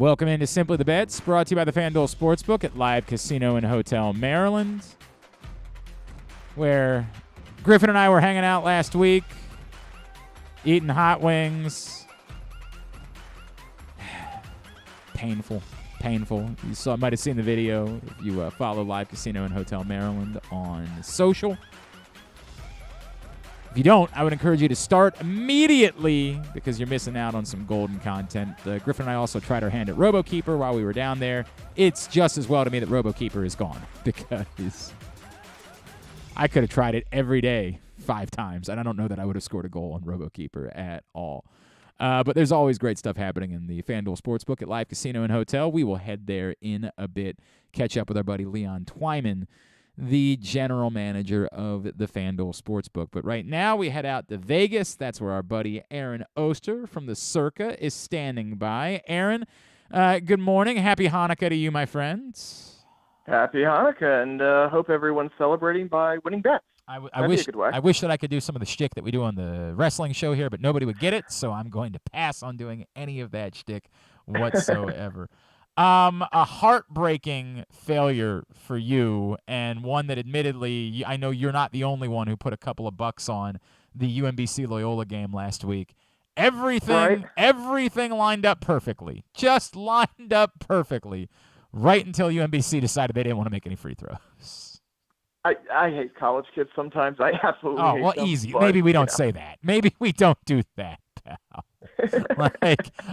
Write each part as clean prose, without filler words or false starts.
Welcome into Simply the Bets, brought to you by the Fanduel Sportsbook at Live Casino and Hotel Maryland, where Griffin and I were hanging out last week, eating hot wings. Painful. You might have seen the video if you follow Live Casino and Hotel Maryland on social. If you don't, I would encourage you to start immediately because you're missing out on some golden content. Griffin and I also tried our hand at RoboKeeper while we were down there. It's just as well to me that RoboKeeper is gone because I could have tried it every day 5 times, and I don't know that I would have scored a goal on RoboKeeper at all. But there's always great stuff happening in the Fanduel Sportsbook at Live Casino and Hotel. We will head there in a bit, catch up with our buddy Leon Twyman, the general manager of the Fanduel Sportsbook. But right now we head out to Vegas. That's where our buddy Aaron Oster from the Circa is standing by. Aaron, good morning. Happy Hanukkah to you, my friends. Happy Hanukkah, and hope everyone's celebrating by winning bets. I wish that I could do some of the shtick that we do on the wrestling show here, but nobody would get it, so I'm going to pass on doing any of that shtick whatsoever. A heartbreaking failure for you, and one that admittedly, I know you're not the only one who put a couple of bucks on the UMBC Loyola game last week. Everything lined up perfectly. Just lined up perfectly. Right until UMBC decided they didn't want to make any free throws. I hate college kids sometimes. I absolutely hate them. Oh, well, easy. Maybe we don't say that. Maybe we don't do that, pal.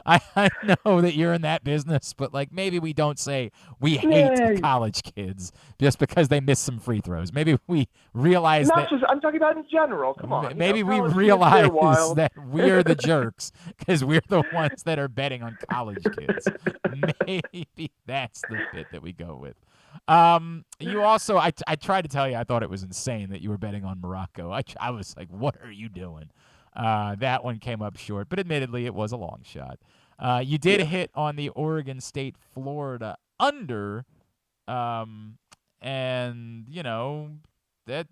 I know that you're in that business, but maybe we don't say we hate college kids just because they miss some free throws. Maybe we realize I'm talking about in general. Come on. Maybe we realize that we're the jerks because we're the ones that are betting on college kids. Maybe that's the bit that we go with. You also, I tried to tell you I thought it was insane that you were betting on Morocco. I was like, what are you doing? That one came up short, but admittedly it was a long shot. You did hit on the Oregon State Florida under, and you know that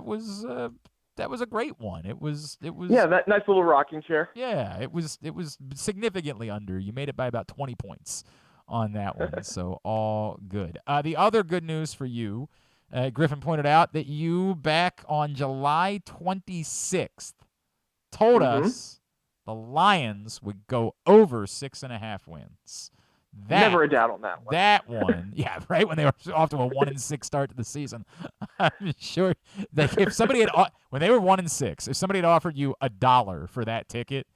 was a great one. It was that nice little rocking chair. Yeah, it was significantly under. You made it by about 20 points on that one, so all good. The other good news for you, Griffin pointed out that you back on July 26th told us the Lions would go over 6.5 wins. Never a doubt on that one. That one, yeah, right when they were off to a 1-6 start to the season. I'm sure that if somebody had, when they were 1-6, if somebody had offered you $1 for that ticket,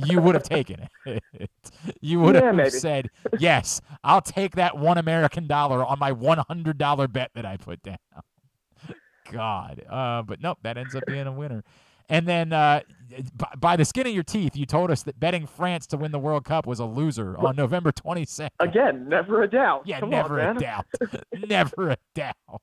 you would have taken it. You would have said, yes, I'll take that $1 American on my $100 bet that I put down. God. But nope, that ends up being a winner. And then by the skin of your teeth, you told us that betting France to win the World Cup was a loser on November 22nd. Again, never a doubt. Yeah, Come never on, a doubt. Never a doubt.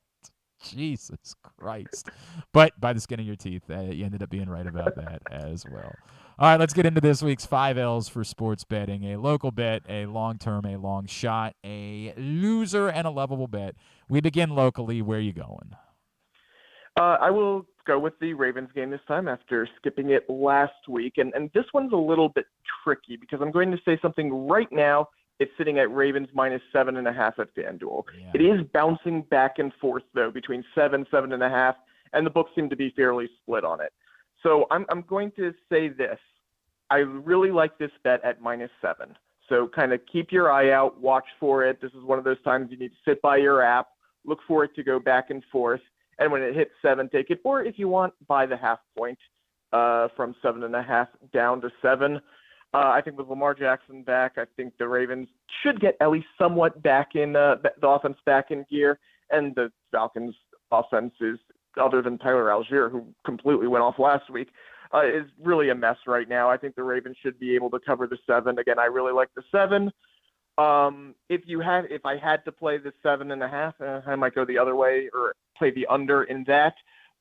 Jesus Christ. But by the skin of your teeth, you ended up being right about that as well. All right, let's get into this week's 5 L's for sports betting. A local bet, a long-term, a long shot, a loser, and a lovable bet. We begin locally. Where are you going? I will go with the Ravens game this time after skipping it last week. And this one's a little bit tricky because I'm going to say something right now. It's sitting at Ravens minus 7.5 at FanDuel. Yeah. It is bouncing back and forth, though, between 7.5, and the books seem to be fairly split on it. So I'm going to say this. I really like this bet at minus 7. So kind of keep your eye out, watch for it. This is one of those times you need to sit by your app, look for it to go back and forth. And when it hits 7, take it. Or if you want, buy the half point from 7.5 down to 7. I think with Lamar Jackson back, I think the Ravens should get at least somewhat back in the offense back in gear. And the Falcons' offense is, other than Tyler Algier, who completely went off last week, is really a mess right now. I think the Ravens should be able to cover the 7. Again, I really like the 7. If I had to play the 7.5, I might go the other way or play the under in that.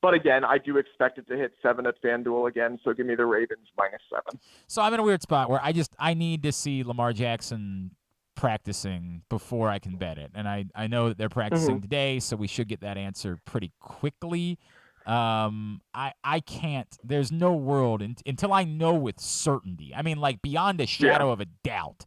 But again, I do expect it to hit 7 at FanDuel again, so give me the Ravens minus 7. So I'm in a weird spot where I need to see Lamar Jackson practicing before I can bet it. And I know that they're practicing today, so we should get that answer pretty quickly. I can't. There's no world until I know with certainty. I mean, like beyond a shadow of a doubt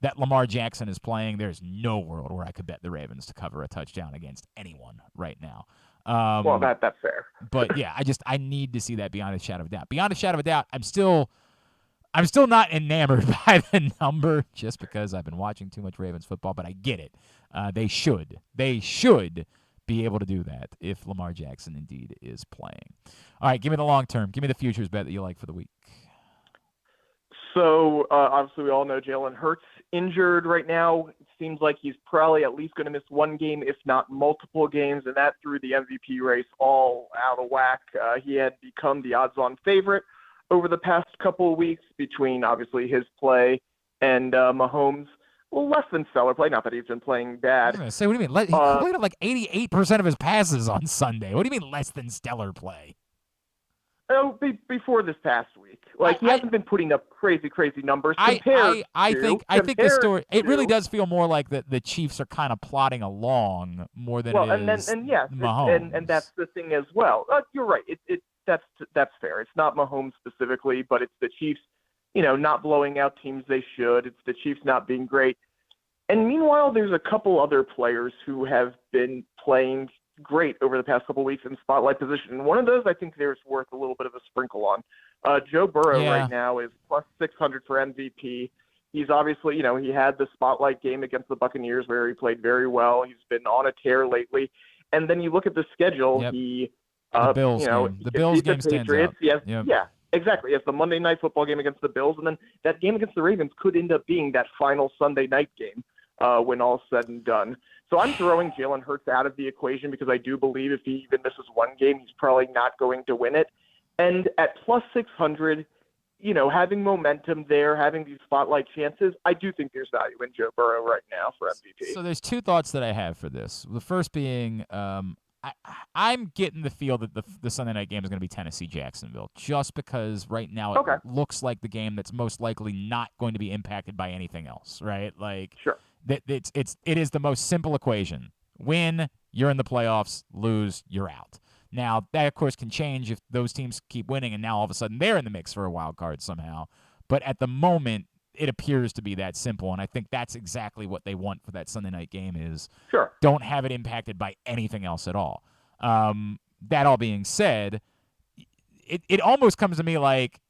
that Lamar Jackson is playing, there's no world where I could bet the Ravens to cover a touchdown against anyone right now. Well, that's fair. But yeah, I need to see that beyond a shadow of a doubt. Beyond a shadow of a doubt, I'm still not enamored by the number just because I've been watching too much Ravens football, but I get it. They should be able to do that if Lamar Jackson indeed is playing. All right, give me the long term. Give me the futures bet that you like for the week. So obviously we all know Jalen Hurts injured right now. It seems like he's probably at least going to miss one game, if not multiple games, and that threw the MVP race all out of whack. He had become the odds-on favorite over the past couple of weeks between obviously his play and Mahomes. Well, less than stellar play. Not that he's been playing bad. I was going to say, what do you mean? He completed like 88% of his passes on Sunday. What do you mean less than stellar play? Oh, before this past week, he hasn't been putting up crazy numbers. I think the story. It really does feel more like the Chiefs are kind of plodding along more than it is Mahomes. And that's the thing as well. You're right. That's fair. It's not Mahomes specifically, but it's the Chiefs, not blowing out teams they should. It's the Chiefs not being great. And meanwhile, there's a couple other players who have been playing great over the past couple of weeks in spotlight position. And one of those I think there's worth a little bit of a sprinkle on. Joe Burrow right now is plus 600 for MVP. He's obviously, he had the spotlight game against the Buccaneers where he played very well. He's been on a tear lately. And then you look at the schedule, the Bills game. The Bills game stands out. Yeah, exactly. He has the Monday Night Football game against the Bills, and then that game against the Ravens could end up being that final Sunday night game when all's said and done. So I'm throwing Jalen Hurts out of the equation because I do believe if he even misses one game, he's probably not going to win it. And at plus 600, having momentum there, having these spotlight chances, I do think there's value in Joe Burrow right now for MVP. So there's two thoughts that I have for this. The first being I'm getting the feel that the Sunday night game is going to be Tennessee-Jacksonville just because right now it looks like the game that's most likely not going to be impacted by anything else, right? Sure. It is the most simple equation. Win, you're in the playoffs. Lose, you're out. Now, that, of course, can change if those teams keep winning and now all of a sudden they're in the mix for a wild card somehow. But at the moment, it appears to be that simple, and I think that's exactly what they want for that Sunday night game is don't have it impacted by anything else at all. That all being said, it almost comes to me like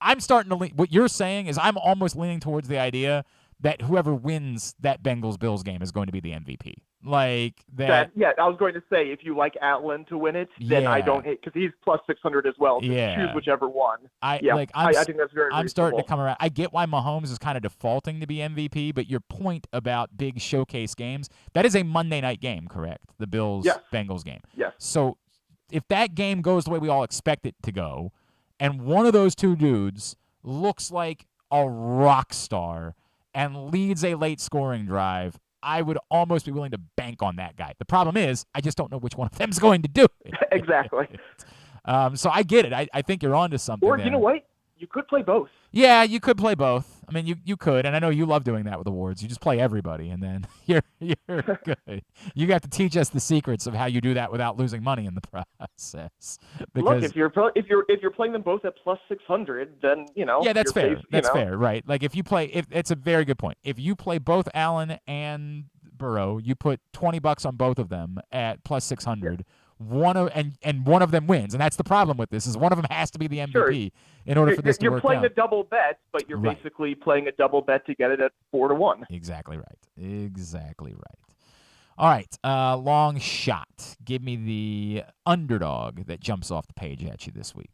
I'm starting to lean – what you're saying is I'm almost leaning towards the idea – that whoever wins that Bengals-Bills game is going to be the MVP. I was going to say, if you like Allen to win it, then I don't hate, because he's plus 600 as well. So choose whichever one. I think that's very I'm starting to come around. I get why Mahomes is kind of defaulting to be MVP, but your point about big showcase games, that is a Monday night game, correct? The Bills-Bengals game. Yes. So if that game goes the way we all expect it to go, and one of those two dudes looks like a rock star and leads a late scoring drive, I would almost be willing to bank on that guy. The problem is, I just don't know which one of them is going to do it. Exactly. So I get it. I think you're onto something. Or you know what? You could play both. Yeah, you could play both. I mean, you could, and I know you love doing that with awards. You just play everybody, and then you're good. You got to teach us the secrets of how you do that without losing money in the process. Look, if you're playing them both at plus 600, then Yeah, that's fair. That's fair, right? Like if it's a very good point. If you play both Allen and Burrow, you put $20 on both of them at plus 600. One of them wins, and that's the problem with this is one of them has to be the MVP in order for this to work out. You're playing a double bet, but you're basically playing a double bet to get it at 4-1. Exactly right. All right, long shot. Give me the underdog that jumps off the page at you this week.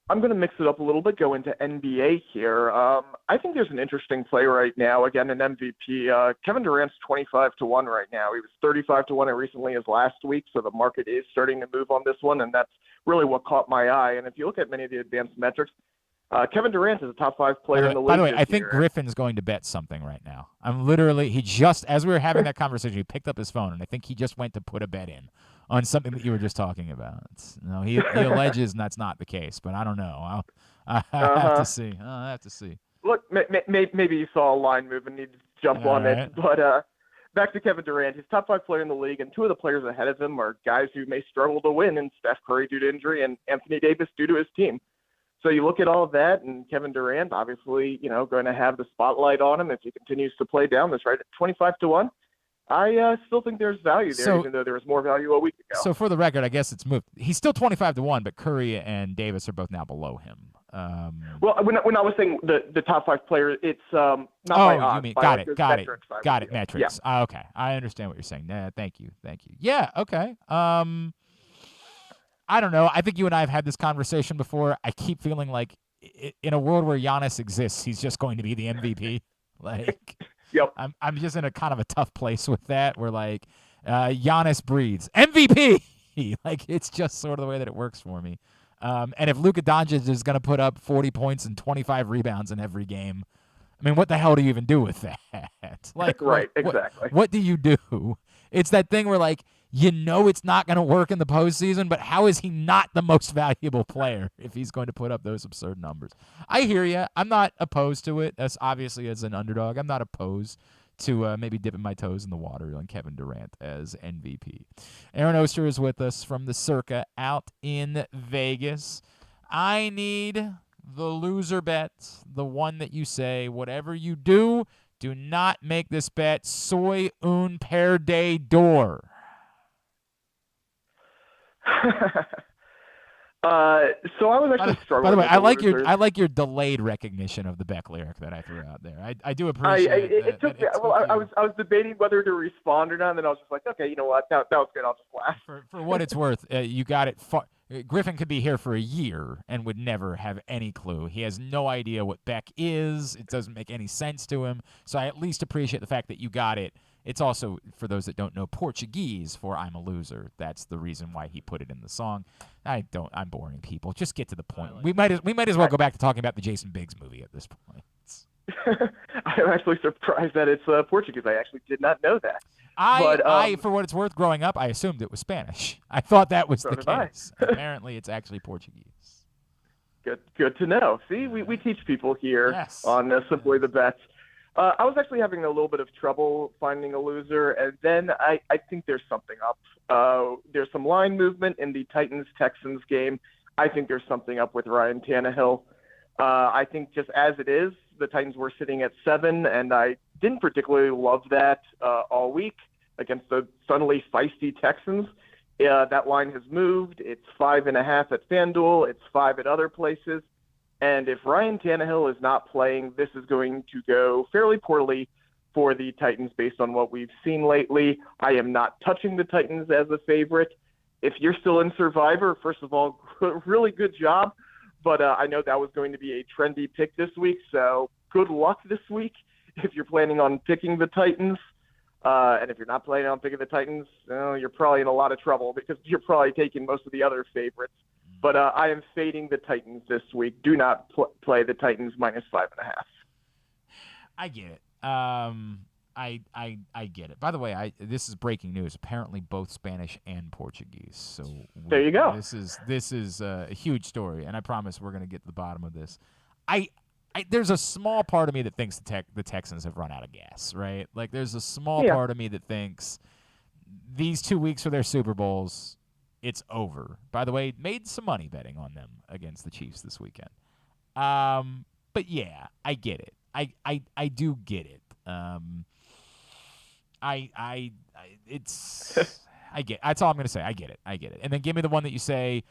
I'm going to mix it up a little bit, go into NBA here. I think there's an interesting play right now. Again, an MVP. Kevin Durant's 25-1 right now. He was 35-1 as recently as last week, so the market is starting to move on this one, and that's really what caught my eye. And if you look at many of the advanced metrics, Kevin Durant is a top 5 player in the league. By the way, I think Griffin's going to bet something right now. As we were having that conversation, he picked up his phone, and I think he just went to put a bet in on something that you were just talking about. He alleges that's not the case, but I don't know. I have to see. I'll have to see. Look, maybe you saw a line move and needed to jump on it, but back to Kevin Durant. He's top 5 player in the league, and 2 of the players ahead of him are guys who may struggle to win, and Steph Curry due to injury and Anthony Davis due to his team. So you look at all of that, and Kevin Durant, obviously, going to have the spotlight on him if he continues to play down this right at 25-1. I still think there's value there, even though there was more value a week ago. So for the record, I guess it's moved. He's still 25-1, but Curry and Davis are both now below him. Well, when I was saying the top 5 players, it's not by odds. You mean got it, metrics. Yeah. Okay, I understand what you're saying. Thank you. Yeah, okay. I don't know. I think you and I have had this conversation before. I keep feeling like in a world where Giannis exists, he's just going to be the MVP. Like, yep. I'm just in a kind of a tough place with that. Where like Giannis breathes MVP. Like it's just sort of the way that it works for me. And if Luka Doncic is going to put up 40 points and 25 rebounds in every game, I mean, what the hell do you even do with that? Like, right, exactly. What do you do? It's that thing where like, it's not going to work in the postseason, but how is he not the most valuable player if he's going to put up those absurd numbers? I hear you. I'm not opposed to it. As obviously as an underdog, I'm not opposed to maybe dipping my toes in the water on Kevin Durant as MVP. Aaron Oster is with us from the Circa out in Vegas. I need the loser bet, the one that you say, whatever you do not make this bet soy un perdedor. So I was actually struggling. By the way, I like your delayed recognition of the Beck lyric that I threw out there. I do appreciate it. It took me. I was debating whether to respond or not, and then I was just like, okay, you know what? That was good. I'll just laugh. For what it's worth, you got it. Griffin could be here for a year and would never have any clue. He has no idea what Beck is. It doesn't make any sense to him. So I at least appreciate the fact that you got it. It's also, for those that don't know, Portuguese for I'm a loser. That's the reason why he put it in the song. I'm boring people. Just get to the point. We might as well go back to talking about the Jason Biggs movie at this point. I'm actually surprised that it's Portuguese. I actually did not know that. I, for what it's worth, growing up, I assumed it was Spanish. I thought that was the case. Apparently, it's actually Portuguese. Good to know. See, we teach people here on Simply the Bets. I was actually having a little bit of trouble finding a loser, and then I think there's something up. There's some line movement in the Titans-Texans game. I think there's something up with Ryan Tannehill. I think just as it is, the Titans were sitting at 7, and I didn't particularly love that all week against the suddenly feisty Texans. That line has moved. It's 5.5 at Fanduel. It's 5 at other places. And if Ryan Tannehill is not playing, this is going to go fairly poorly for the Titans based on what we've seen lately. I am not touching the Titans as a favorite. If you're still in Survivor, first of all, really good job. But I know that was going to be a trendy pick this week, so good luck this week if you're planning on picking the Titans. And if you're not planning on picking the Titans, you're probably in a lot of trouble because you're probably taking most of the other favorites. But I am fading the Titans this week. Do not play the Titans minus 5.5. I get it. I get it. By the way, this is breaking news. Apparently, both Spanish and Portuguese. So there you go. This is a huge story, and I promise we're going to get to the bottom of this. There's a small part of me that thinks the Texans have run out of gas, right? Like, there's a small part of me that thinks these 2 weeks for their Super Bowls, it's over. By the way, made some money betting on them against the Chiefs this weekend. But yeah, I get it. I do get it. That's all I'm gonna say. I get it. And then give me the one that you say,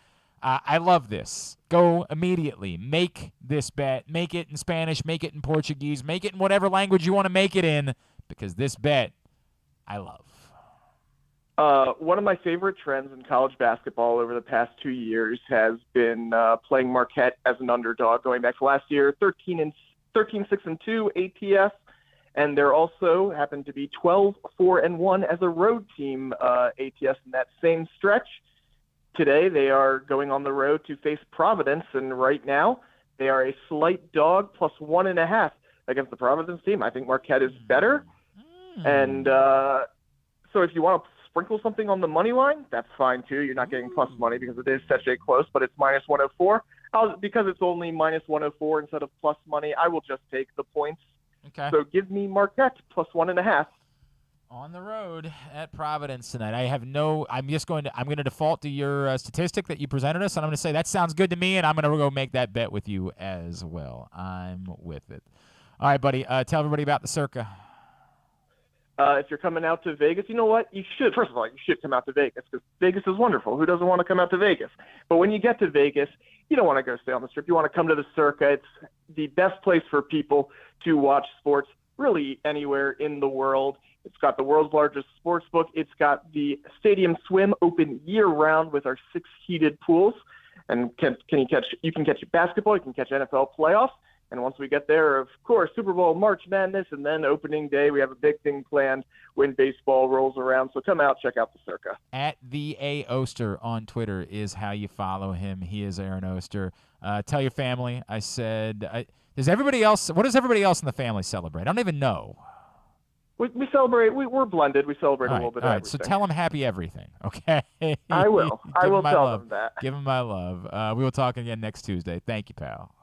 I love this. Go immediately. Make this bet. Make it in Spanish. Make it in Portuguese. Make it in whatever language you want to make it in, because this bet I love. One of my favorite trends in college basketball over the past 2 years has been playing Marquette as an underdog going back to last year, 13-6-2 ATS, and there also happened to be 12-4-1 as a road team ATS in that same stretch. Today they are going on the road to face Providence, and right now they are a slight dog plus 1.5 against the Providence team. I think Marquette is better, and so if you want to sprinkle something on the money line, that's fine too. You're not getting plus money because it is such a close, but it's minus 104. Because it's only minus 104 instead of plus money, I will just take the points. Okay. So give me Marquette plus 1.5. On the road at Providence tonight. I'm going to default to your statistic that you presented us, and I'm going to say that sounds good to me, and I'm going to go make that bet with you as well. I'm with it. All right, buddy. Tell everybody about the Circa. If you're coming out to Vegas, you know what? First of all, you should come out to Vegas because Vegas is wonderful. Who doesn't want to come out to Vegas? But when you get to Vegas, you don't want to go stay on the Strip. You want to come to the Circa. It's the best place for people to watch sports really anywhere in the world. It's got the world's largest sports book. It's got the stadium swim open year-round with our 6 heated pools. And you can catch basketball, you can catch NFL playoffs. And once we get there, of course, Super Bowl, March Madness, and then opening day, we have a big thing planned when baseball rolls around. So come out, check out the Circa. At the A Oster on Twitter is how you follow him. He is Aaron Oster. Tell your family. I said, does everybody else? What does everybody else in the family celebrate? I don't even know. We celebrate. We're blended. We celebrate a little bit of everything. So tell them happy everything, okay? I will. I will tell them that. Give them my love. We will talk again next Tuesday. Thank you, pal.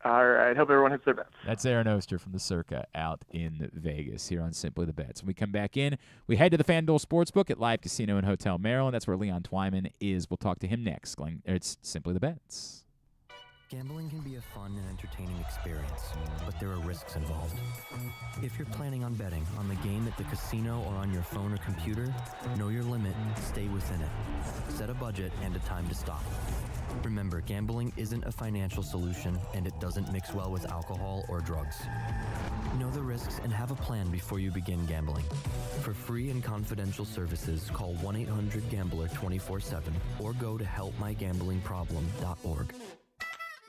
All right. Hope everyone hits their bets. That's Aaron Oster from the Circa out in Vegas here on Simply the Bets. When we come back in, we head to the Fanduel Sportsbook at Live Casino and Hotel Maryland. That's where Leon Twyman is. We'll talk to him next. It's Simply the Bets. Gambling can be a fun and entertaining experience, but there are risks involved. If you're planning on betting on the game at the casino or on your phone or computer, know your limit, stay within it. Set a budget and a time to stop. Remember, gambling isn't a financial solution, and it doesn't mix well with alcohol or drugs. Know the risks and have a plan before you begin gambling. For free and confidential services, call 1-800-GAMBLER 24/7 or go to helpmygamblingproblem.org.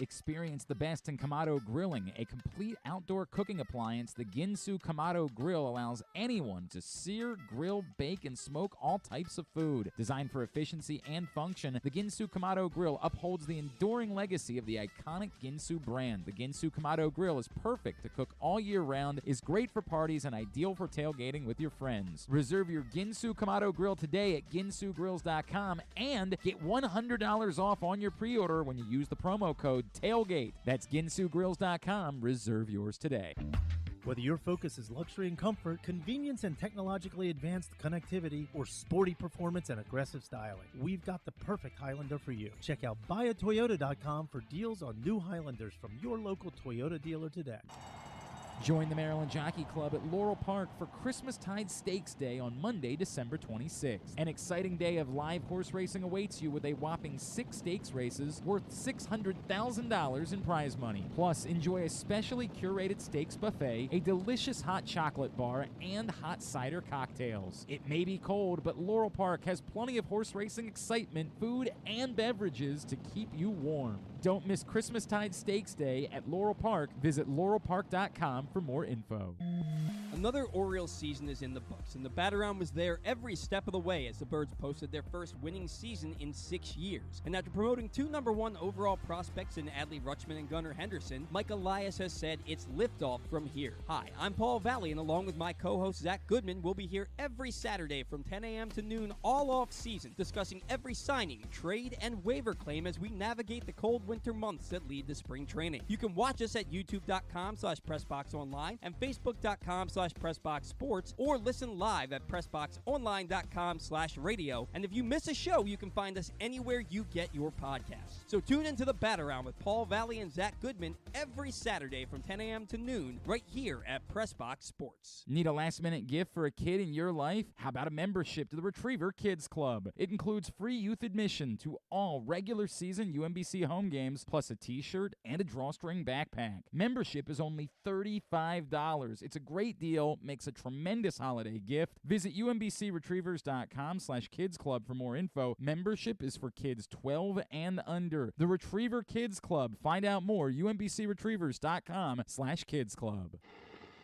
Experience the best in Kamado Grilling, a complete outdoor cooking appliance. The Ginsu Kamado Grill allows anyone to sear, grill, bake, and smoke all types of food. Designed for efficiency and function, the Ginsu Kamado Grill upholds the enduring legacy of the iconic Ginsu brand. The Ginsu Kamado Grill is perfect to cook all year round, is great for parties, and ideal for tailgating with your friends. Reserve your Ginsu Kamado Grill today at ginsugrills.com and get $100 off on your pre-order when you use the promo code TAILGATE. That's ginsugrills.com. Reserve yours today. Whether your focus is luxury and comfort, convenience and technologically advanced connectivity, or sporty performance and aggressive styling, we've got the perfect Highlander for you. Check out buyatoyota.com for deals on new Highlanders from your local Toyota dealer today. Join the Maryland Jockey Club at Laurel Park for Christmastide Stakes Day on Monday, December 26th. An exciting day of live horse racing awaits you with a whopping 6 stakes races worth $600,000 in prize money. Plus, enjoy a specially curated stakes buffet, a delicious hot chocolate bar, and hot cider cocktails. It may be cold, but Laurel Park has plenty of horse racing excitement, food, and beverages to keep you warm. Don't miss Christmastide Stakes Day at Laurel Park. Visit laurelpark.com for more info. Another Orioles season is in the books, and the Bat-Around was there every step of the way as the Birds posted their first winning season in 6 years. And after promoting 2 #1 overall prospects in Adley Rutschman and Gunnar Henderson, Mike Elias has said it's liftoff from here. Hi, I'm Paul Valley, and along with my co-host Zach Goodman, we'll be here every Saturday from 10 a.m. to noon all off season, discussing every signing, trade, and waiver claim as we navigate the cold winter months that lead to spring training. You can watch us at youtube.com/PressBoxOnline and Facebook.com/PressBoxSports, or listen live at PressBoxOnline.com/radio. And if you miss a show, you can find us anywhere you get your podcasts. So tune into the Bat-Around with Paul Valley and Zach Goodman every Saturday from 10 a.m. to noon right here at PressBox Sports. Need a last-minute gift for a kid in your life? How about a membership to the Retriever Kids Club? It includes free youth admission to all regular season UMBC home games, plus a t-shirt and a drawstring backpack. Membership is only $35. It's a great deal, makes a tremendous holiday gift. Visit umbcretrievers.com/kids club for more info. Membership is for kids 12 and under. The Retriever Kids Club. Find out more, umbcretrievers.com/kids club.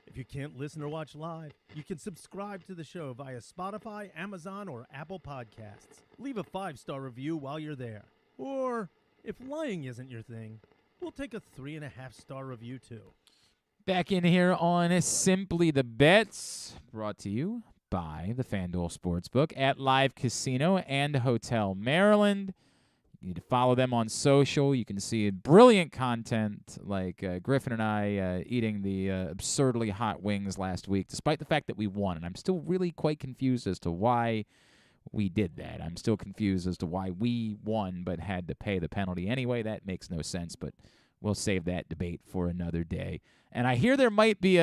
If you can't listen or watch live, you can subscribe to the show via Spotify, Amazon, or Apple Podcasts. Leave a 5-star review while you're there. Or, if lying isn't your thing, we'll take a 3.5-star review too. Back in here on Simply the Bets, brought to you by the Fanduel Sportsbook at Live Casino and Hotel Maryland. You need to follow them on social. You can see brilliant content like Griffin and I eating the absurdly hot wings last week, despite the fact that we won. And I'm still really quite confused as to why we did that. I'm still confused as to why we won but had to pay the penalty anyway. That makes no sense, but we'll save that debate for another day. And I hear there might be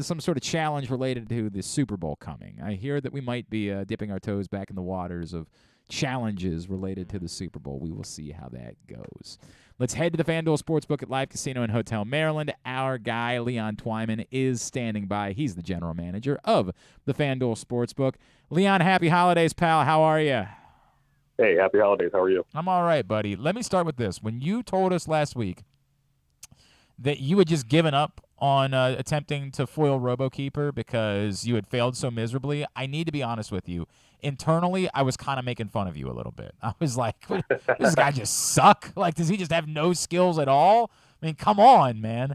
some sort of challenge related to the Super Bowl coming. I hear that we might be dipping our toes back in the waters of challenges related to the Super Bowl. We will see how that goes. Let's head to the Fanduel Sportsbook at Live Casino and Hotel Maryland. Our guy, Leon Twyman, is standing by. He's the general manager of the Fanduel Sportsbook. Leon, happy holidays, pal. How are you? Hey, happy holidays. How are you? I'm all right, buddy. Let me start with this. When you told us last week that you had just given up on attempting to foil RoboKeeper because you had failed so miserably, I need to be honest with you. Internally, I was kind of making fun of you a little bit. I was like, does this guy just suck? Like, does he just have no skills at all? I mean, come on, man.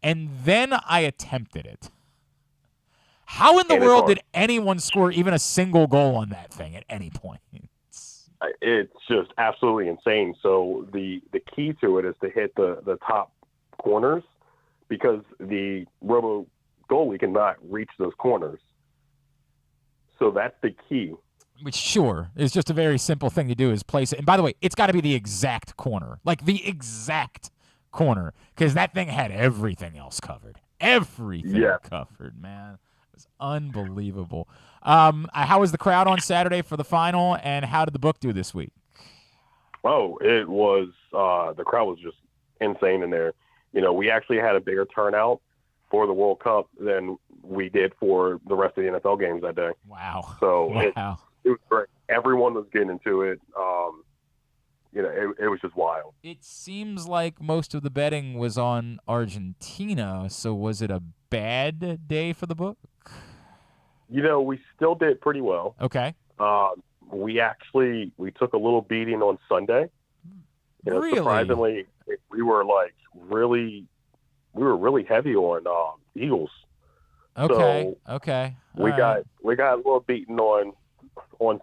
And then I attempted it. How in the world did anyone score even a single goal on that thing at any point? It's just absolutely insane. So the key to it is to hit the top corners, because the Robo goalie cannot reach those corners. So that's the key. Which, sure, is just a very simple thing to do, is place it. And by the way, it's got to be the exact corner. Like, the exact corner. Because that thing had everything else covered. Everything covered, man. It was unbelievable. How was the crowd on Saturday for the final, and how did the book do this week? Oh, it was the crowd was just insane in there. You know, we actually had a bigger turnout for the World Cup than we did for the rest of the NFL games that day. Wow. So it was great. Everyone was getting into it. You know, it was just wild. It seems like most of the betting was on Argentina, so was it a bad day for the book? You know, we still did pretty well. Okay. We took a little beating on Sunday. You know, really? Surprisingly, we were really heavy on Eagles. Okay. So okay. We got a little beaten on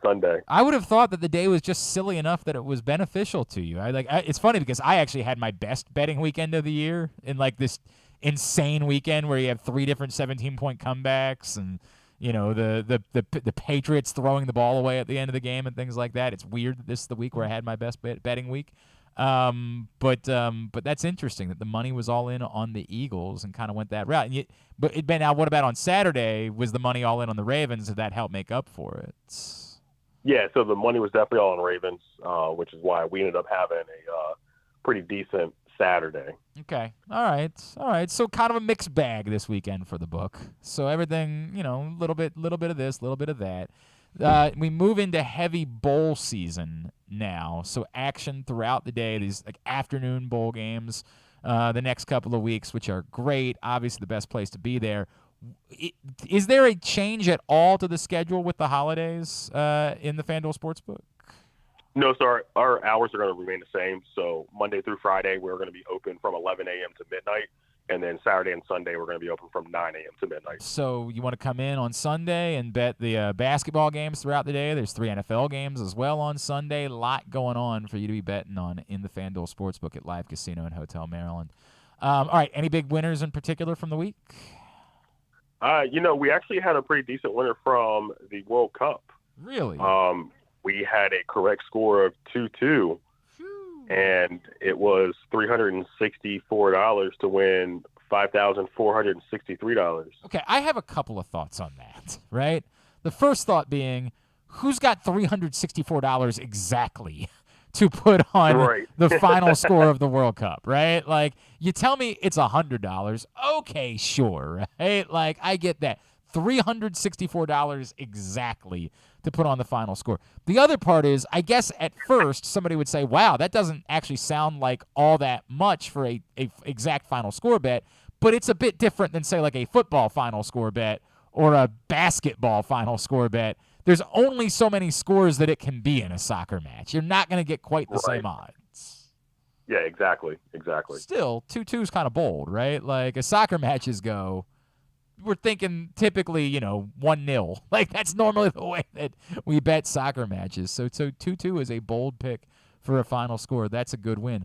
Sunday. I would have thought that the day was just silly enough that it was beneficial to you. It's funny because I actually had my best betting weekend of the year in like this insane weekend where you have 3 different 17-point comebacks and, you know, the Patriots throwing the ball away at the end of the game and things like that. It's weird that this is the week where I had my best betting week. But that's interesting that the money was all in on the Eagles and kind of went that route. Now, what about on Saturday? Was the money all in on the Ravens? Did that help make up for it? Yeah, so the money was definitely all on Ravens, which is why we ended up having a pretty decent Saturday. Okay. All right. So kind of a mixed bag this weekend for the book. So everything, you know, a little bit of this, a little bit of that. We move into heavy bowl season now, so action throughout the day. These like afternoon bowl games the next couple of weeks, which are great. Obviously, the best place to be there. Is there a change at all to the schedule with the holidays in the Fanduel Sportsbook? No, sir. Our hours are going to remain the same. So Monday through Friday, we're going to be open from 11 a.m. to midnight. And then Saturday and Sunday, we're going to be open from 9 a.m. to midnight. So you want to come in on Sunday and bet the basketball games throughout the day. There's 3 NFL games as well on Sunday. A lot going on for you to be betting on in the Fanduel Sportsbook at Live Casino and Hotel Maryland. All right, any big winners in particular from the week? You know, we actually had a pretty decent winner from the World Cup. Really? We had a correct score of 2-2. And it was $364 to win $5,463. Okay, I have a couple of thoughts on that, right? The first thought being, who's got $364 exactly to put on the final score of the World Cup, right? Like, you tell me it's $100. Okay, sure, right? Like, I get that. $364 exactly to put on the final score. The other part is, I guess at first somebody would say, wow, that doesn't actually sound like all that much for a exact final score bet, but it's a bit different than, say, like a football final score bet or a basketball final score bet. There's only so many scores that it can be in a soccer match. You're not going to get quite the same odds. Yeah, exactly. Still, 2-2 is kind of bold, right? Like, as soccer matches go, we're thinking typically, 1-0. Like, that's normally the way that we bet soccer matches. So 2-2 is a bold pick for a final score. That's a good win.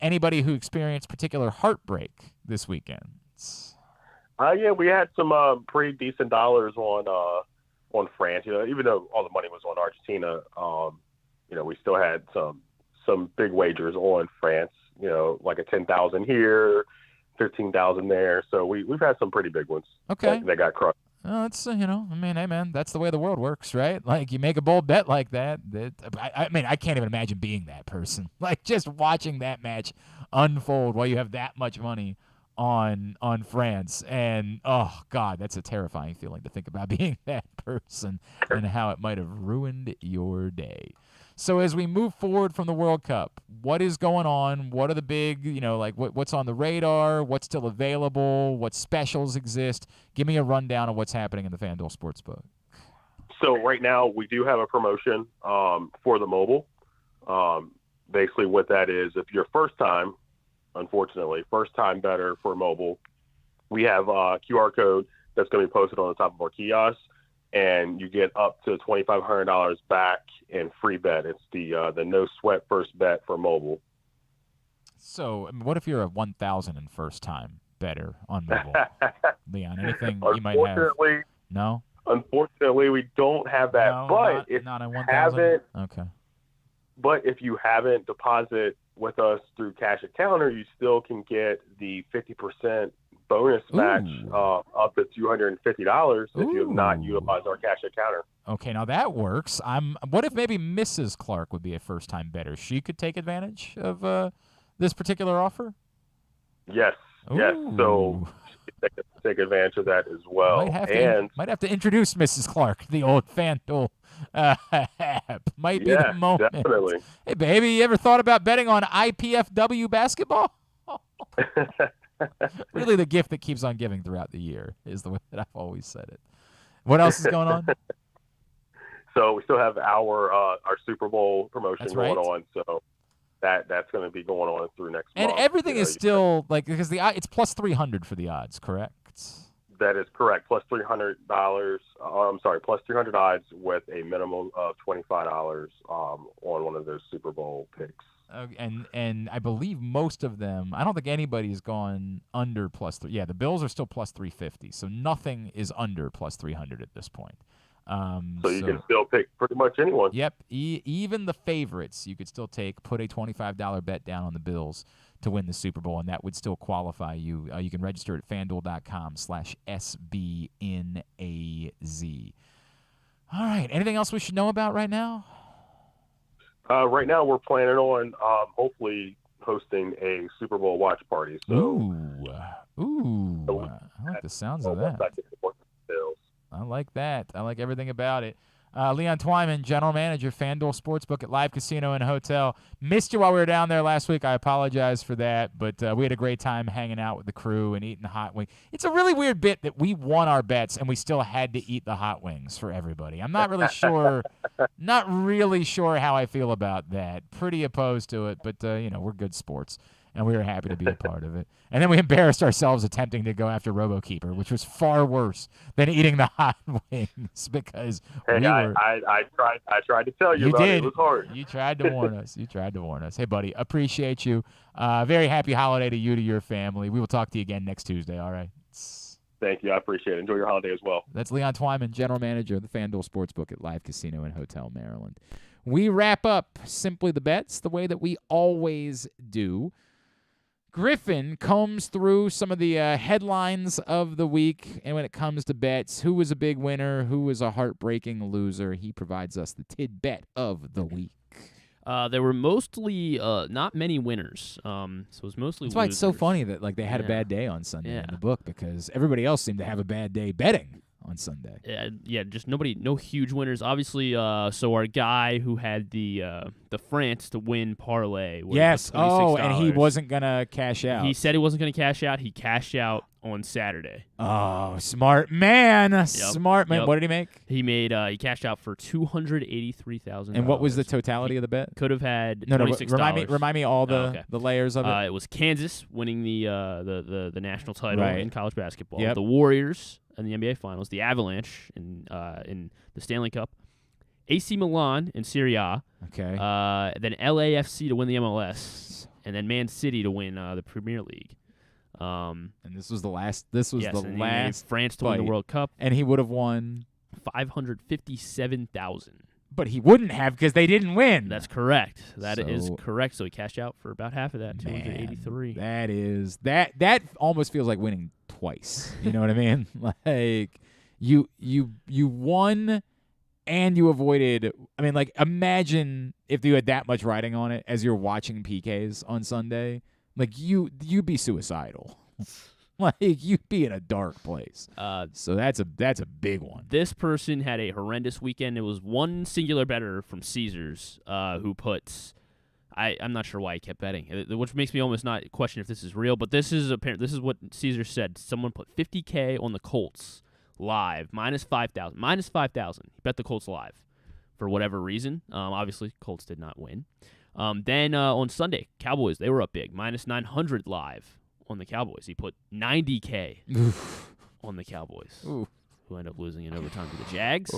Anybody who experienced particular heartbreak this weekend? Yeah, we had some pretty decent dollars on France. Even though all the money was on Argentina, we still had some big wagers on France. Like a 10,000 here, 15,000 there. So we've had some pretty big ones. Okay, that got crushed. It's hey man, that's the way the world works, right? Like you make a bold bet like that. I can't even imagine being that person. Like just watching that match unfold while you have that much money on France, and oh god, that's a terrifying feeling to think about being that person and how it might have ruined your day. So as we move forward from the World Cup, what is going on? What are the big, what's on the radar? What's still available? What specials exist? Give me a rundown of what's happening in the Fanduel Sportsbook. So right now we do have a promotion for the mobile. Basically what that is, if you're first time better for mobile, we have a QR code that's going to be posted on the top of our kiosk, and you get up to $2,500 back in free bet. It's the no sweat first bet for mobile. So what if you're a 1,000 and first time better on mobile? Leon, anything you might have? No? Unfortunately, we don't have that. No, but not on 1,000? Okay. But if you haven't deposit with us through cash at counter, you still can get the 50% bonus match up to $250 if you have not utilized our cash at counter. Okay, now that works. What if maybe Mrs. Clark would be a first-time bettor? She could take advantage of this particular offer? Yes. So she could take advantage of that as well. Might have to introduce Mrs. Clark, the old Fanduel app. Might be the moment. Definitely. Hey, baby, you ever thought about betting on IPFW basketball? Really, the gift that keeps on giving throughout the year is the way that I've always said it. What else is going on? So we still have our Super Bowl promotion going on. So that's going to be going on through next month. And everything is still because it's plus 300 for the odds, correct? That is correct. Plus $300. Plus 300 odds with a minimum of $25 on one of those Super Bowl picks. And I believe most of them, I don't think anybody's gone under plus 3. Yeah, the Bills are still plus 350, so nothing is under plus 300 at this point. So you can still pick pretty much anyone. Yep, even the favorites, you could still put a $25 bet down on the Bills to win the Super Bowl, and that would still qualify you. You can register at fanduel.com/SBNAZ. All right, anything else we should know about right now? Right now, we're planning on hopefully hosting a Super Bowl watch party. So, I like the sounds of that. I like that. I like everything about it. Leon Twyman, General Manager, Fanduel Sportsbook at Live Casino and Hotel. Missed you while we were down there last week. I apologize for that, but we had a great time hanging out with the crew and eating the hot wings. It's a really weird bit that we won our bets and we still had to eat the hot wings for everybody. I'm not really sure how I feel about that. Pretty opposed to it, but we're good sports. And we were happy to be a part of it. And then we embarrassed ourselves attempting to go after RoboKeeper, which was far worse than eating the hot wings because I tried to tell you about it. It was hard. You tried to warn us. Hey, buddy, appreciate you. Very happy holiday to you, to your family. We will talk to you again next Tuesday, all right? Thank you. I appreciate it. Enjoy your holiday as well. That's Leon Twyman, General Manager of the Fanduel Sportsbook at Live Casino and Hotel, Maryland. We wrap up Simply the Bets the way that we always do. Griffin combs through some of the headlines of the week, and when it comes to bets, who was a big winner, who was a heartbreaking loser, he provides us the tidbit of the week. There were mostly not many winners, so it was mostly That's why losers. it's so funny that they had a bad day on Sunday in the book because everybody else seemed to have a bad day betting on Sunday. Just no huge winners. Obviously, so our guy who had the France to win parlay. Yes. Oh, and he wasn't gonna cash out. He said he wasn't gonna cash out. He cashed out on Saturday. Oh, smart man! Yep. Smart man. Yep. What did he make? He cashed out for $283,000. And what was the totality of the bet? Could have had $26. Remind me all the layers of it. It was Kansas winning the national title in college basketball. Yep. The Warriors in the NBA Finals, the Avalanche in the Stanley Cup, AC Milan in Serie A. Okay. Then LAFC to win the MLS, and then Man City to win the Premier League. And this was the last. This was yes, the and last. France to win the fight. World Cup. And he would have won. 557,000. But he wouldn't have because they didn't win. That's correct. That is So- correct. So he cashed out for about half of that, Man, 283. that almost feels like winning twice. You know what I mean? Like you won and you avoided. I mean, like imagine if you had that much riding on it as you're watching PKs on Sunday. Like you'd be suicidal. Like you'd be in a dark place. So that's a big one. This person had a horrendous weekend. It was one singular bettor from Caesars who puts. I'm not sure why he kept betting, which makes me almost not question if this is real. But this is apparent. This is what Caesar said. Someone put $50K on the Colts live, minus 5,000. Minus 5,000. He bet the Colts live for whatever reason. Obviously, Colts did not win. Then on Sunday, Cowboys, they were up big, minus 900 live on the Cowboys. He put $90K on the Cowboys, who ended up losing in overtime to the Jags.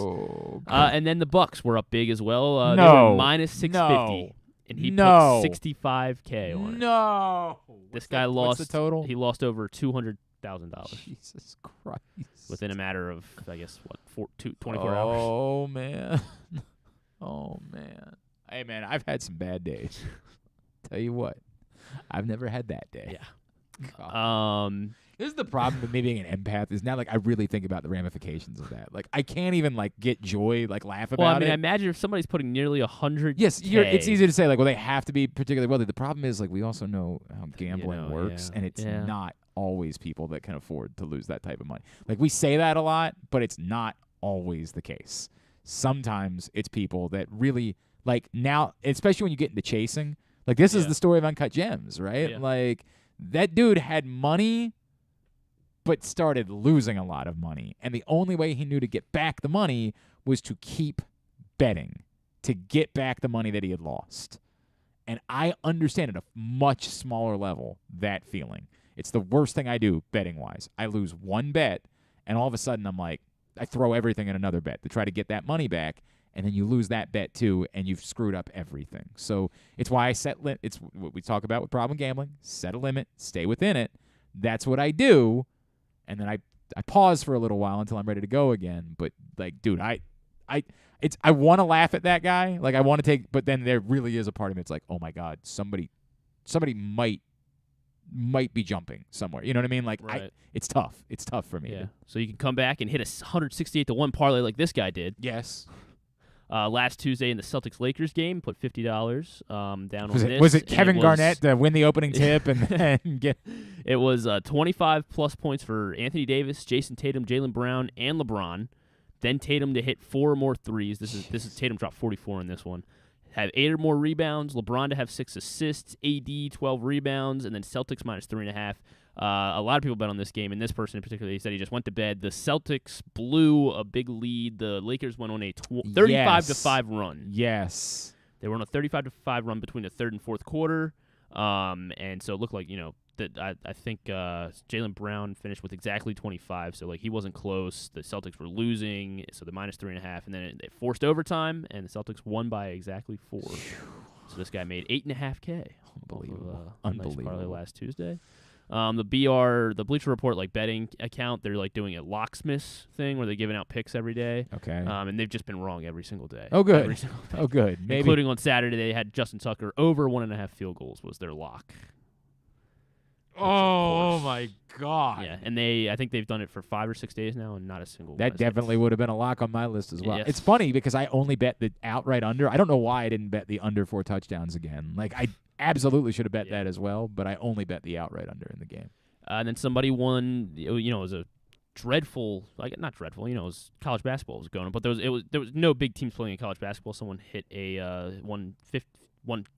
And then the Bucks were up big as well. They were minus 650. And he put $65K on it. No. This guy lost. What's the total? He lost over $200,000 Jesus Christ. within a matter of, I guess, 24 hours. Oh, man. Oh, man. Hey, man, I've had some bad days. Tell you what. I've never had that day. Yeah. God. This is the problem with me being an empath is now, like, I really think about the ramifications of that. Like, I can't even, like, get joy, like, laugh about it. Well, I mean, I imagine if somebody's putting nearly 100. Yes, it's easy to say, like, well, they have to be particularly wealthy. The problem is, like, we also know how gambling works, and it's not always people that can afford to lose that type of money. Like, we say that a lot, but it's not always the case. Sometimes it's people that really, like, now, especially when you get into chasing, like, this is the story of Uncut Gems, right? Yeah. Like, that dude had money but started losing a lot of money. And the only way he knew to get back the money was to keep betting, to get back the money that he had lost. And I understand at a much smaller level that feeling. It's the worst thing I do betting-wise. I lose one bet, and all of a sudden I'm like, I throw everything in another bet to try to get that money back, and then you lose that bet too, and you've screwed up everything. So it's why I set it's what we talk about with problem gambling. Set a limit, stay within it. That's what I do. And then I pause for a little while until I'm ready to go again. But, like, dude, I want to laugh at that guy. Like, I want to take, but then there really is a part of me. It's like, oh my God, somebody might be jumping somewhere. You know what I mean? Like, right. It's tough. It's tough for me. Yeah. So you can come back and hit a 168-1 parlay like this guy did. Yes. Last Tuesday in the Celtics-Lakers game, put $50 down on this. Was it Kevin Garnett to win the opening tip and get? It was 25-plus points for Anthony Davis, Jason Tatum, Jaylen Brown, and LeBron. Then Tatum to hit 4 or more threes. This is Tatum dropped 44 in this one. Have 8 or more rebounds. LeBron to have 6 assists. AD 12 rebounds, and then Celtics minus 3.5. A lot of people bet on this game, and this person in particular, he said he just went to bed. The Celtics blew a big lead. The Lakers went on a 35-5 run. Yes. They were on a 35-5 run between the third and fourth quarter, and so it looked like, that I think Jaylen Brown finished with exactly 25, so like he wasn't close. The Celtics were losing, so the minus 3.5, and then they forced overtime, and the Celtics won by exactly 4. So this guy made 8.5K. Unbelievable. Nice parlay last Tuesday. The Bleacher Report betting account, they're doing a locksmith thing where they're giving out picks every day. Okay. And they've just been wrong every single day. Oh, good. Every single day. Oh, good. Maybe. Including on Saturday, they had Justin Tucker over 1.5 field goals was their lock. Oh my God. Yeah, and I think they've done it for 5 or 6 days now, and not a single. That definitely would have been a lock on my list as well. Yes. It's funny because I only bet the outright under. I don't know why I didn't bet the under 4 touchdowns again. Like, I absolutely should have bet that as well, but I only bet the outright under in the game. And then somebody won. It was a dreadful, not dreadful. It was college basketball was going on, but there was no big teams playing in college basketball. Someone hit a won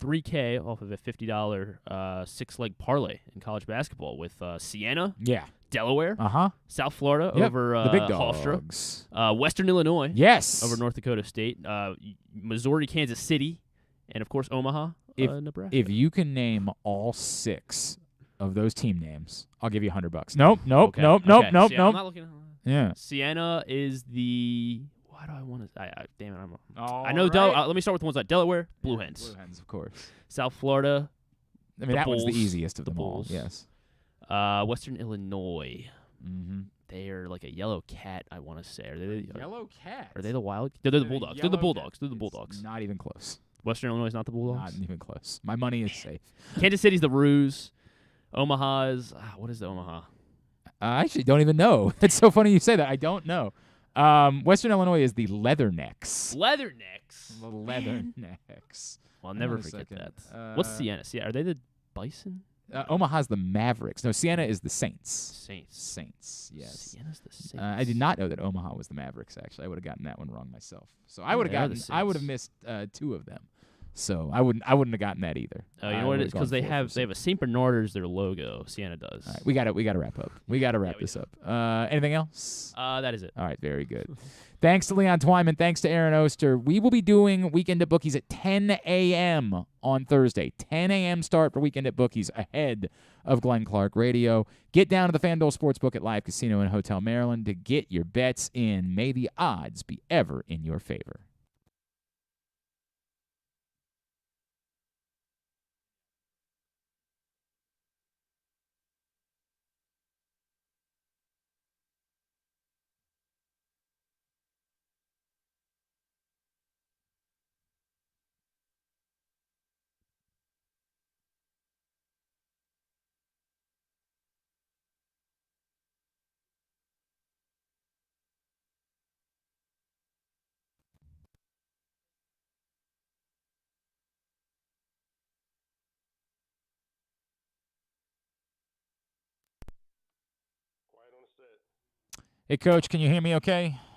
$3K off of a $50 6-leg parlay in college basketball with Siena, Delaware, South Florida over the big Hofstra, dogs, Western Illinois, yes, over North Dakota State, Missouri, Kansas City, and of course Omaha, Nebraska. If you can name all 6 of those team names, I'll give you $100. Nope. See, I'm not looking at Yeah, Siena is the Why do I want to? Damn it, I'm. All I know. right. Let me start with the ones like Delaware, Blue Yeah, Hens. Blue Hens, of course. South Florida, I mean, The that one's the Bulls. easiest of The them Bulls. all. Yes. Western Illinois. Mm-hmm. They are like a yellow cat, I want to say. Are they Yellow cat. Are they the Wild? They're the Bulldogs. They're the Bulldogs. They're the Bulldogs. Not even close. Western Illinois is not the Bulldogs. Not even close. My money is safe. Kansas City's the Roos. Omaha's. What is the Omaha? I actually don't even know. It's so funny you say that. I don't know. Western Illinois is the Leathernecks. Leathernecks. The Leathernecks. Well, I'll Hang never on a forget second. that. What's Sienna? Are they the Bison? Omaha's the Mavericks. No, Siena is the Saints. Saints. Saints, yes. Sienna's the Saints. I did not know that Omaha was the Mavericks. Actually, I would have gotten that one wrong myself. So I would have they are the gotten. I would have Saints. missed 2 of them. So I wouldn't have gotten that either. You know what it is? Because they have a St. Bernard as their logo. Sienna does. All right, we got to wrap up. We got to wrap this up. Anything else? That is it. All right, very good. Thanks to Leon Twyman. Thanks to Aaron Oster. We will be doing Weekend at Bookies at 10 a.m. on Thursday. 10 a.m. start for Weekend at Bookies ahead of Glenn Clark Radio. Get down to the Fanduel Sportsbook at Live Casino in Hotel Maryland to get your bets in. May the odds be ever in your favor. Hey, Coach, can you hear me okay?